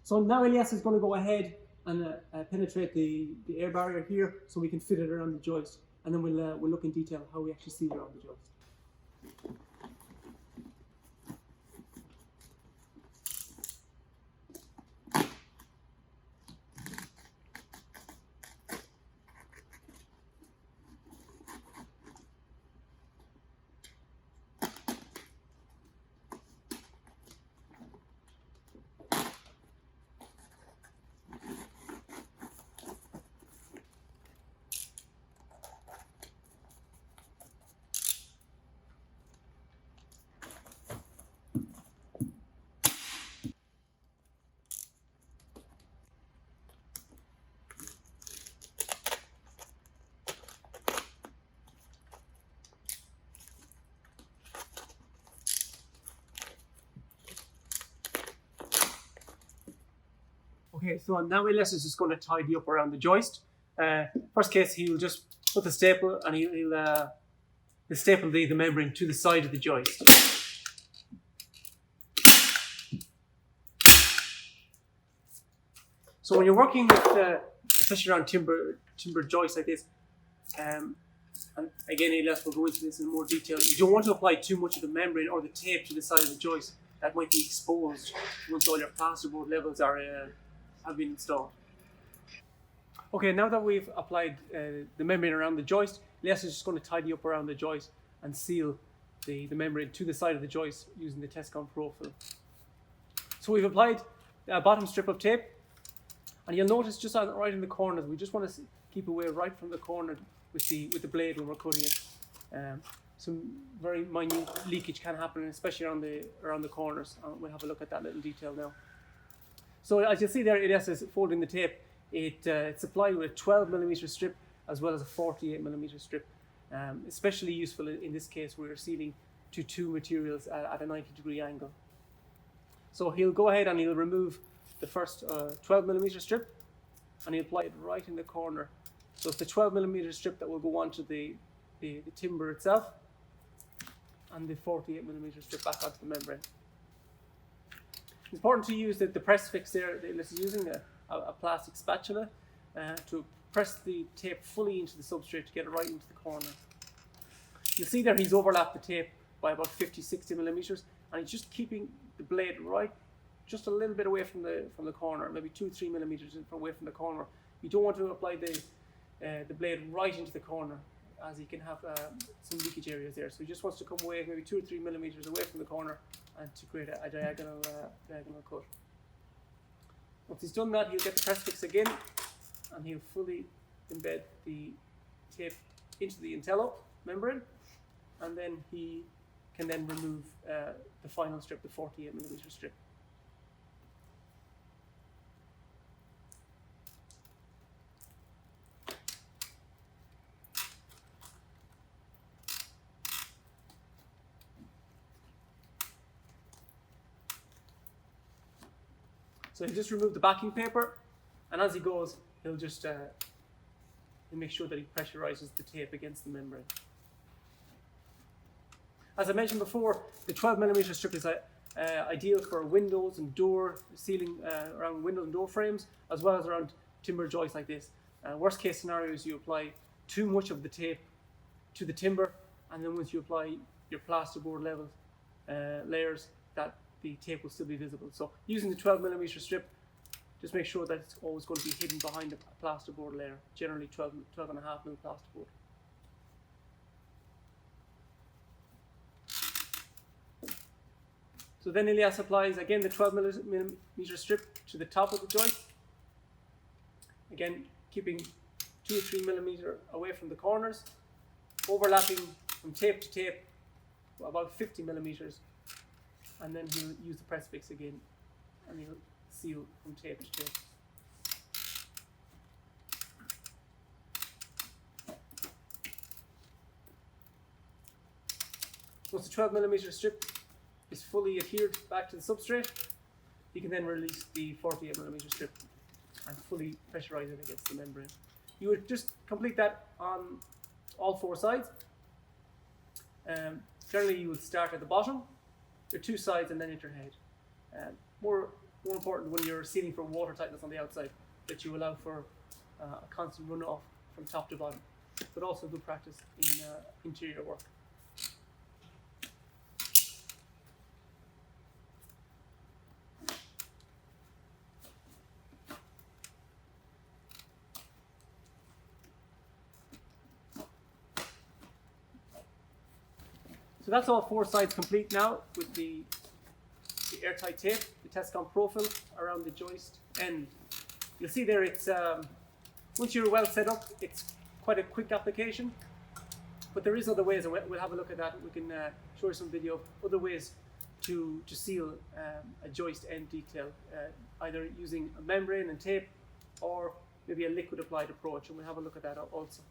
So now Ilias is going to go ahead and penetrate the air barrier here so we can fit it around the joist. And then we'll look in detail how we actually seal around the joist. Okay, so now Ilias is just going to tidy up around the joist. First case, he'll just put the staple and he'll staple the membrane to the side of the joist. So when you're working with, especially around timber joists like this, and again Ilias will go into this in more detail, you don't want to apply too much of the membrane or the tape to the side of the joist. That might be exposed once all your plasterboard levels have been installed. Okay, now that we've applied the membrane around the joist, Ilias is just going to tidy up around the joist and seal the membrane to the side of the joist using the Tescon Profil. So we've applied a bottom strip of tape, and you'll notice just right in the corners, we just want to keep away right from the corner with the blade when we're cutting it. Some very minute leakage can happen, especially around the corners. We'll have a look at that little detail now. So as you'll see there, Ilias is folding the tape. It's applied with a 12mm strip as well as a 48mm strip. Especially useful in this case where we're sealing to two materials at a 90-degree angle. So he'll go ahead and he'll remove the first 12mm strip and he'll apply it right in the corner. So it's the 12mm strip that will go onto the timber itself and the 48mm strip back onto the membrane. It's important to use the press fix there. This is using a plastic spatula to press the tape fully into the substrate to get it right into the corner. You'll see there he's overlapped the tape by about 50-60mm, and he's just keeping the blade right just a little bit away from the corner, maybe 2-3mm away from the corner. You don't want to apply the blade right into the corner, as he can have some leakage areas there. So he just wants to come away maybe 2 or 3mm away from the corner and to create a diagonal cut. Once he's done that, he'll get the press fix again and he'll fully embed the tape into the Intello membrane, and then he can then remove the final strip, the 48mm strip. So he'll just remove the backing paper, and as he goes, he'll just he'll make sure that he pressurizes the tape against the membrane. As I mentioned before, the 12mm strip is ideal for windows and door sealing around windows and door frames, as well as around timber joists like this. Worst case scenario is you apply too much of the tape to the timber, and then once you apply your plasterboard level layers, that the tape will still be visible. So using the 12mm strip, just make sure that it's always going to be hidden behind a plasterboard layer, generally 12.5mm plasterboard. So then Ilias applies again the 12mm strip to the top of the joist. Again, keeping 2 or 3mm away from the corners, overlapping from tape to tape about 50mm, and then he'll use the press fix again and he'll seal from tape to tape. Once the 12mm strip is fully adhered back to the substrate, you can then release the 48mm strip and fully pressurize it against the membrane. You would just complete that on all four sides. Generally you would start at the bottom, your two sides, and then at your head. More more important when you're sealing for water tightness on the outside, that you allow for a constant runoff from top to bottom, but also good practice in interior work. So that's all 4 sides complete now with the airtight tape, the Tescon Profil around the joist end. You'll see there it's, once you're well set up, it's quite a quick application, but there is other ways, and we'll have a look at that. We can show you some video of other ways to seal a joist end detail, either using a membrane and tape or maybe a liquid applied approach, and we'll have a look at that also.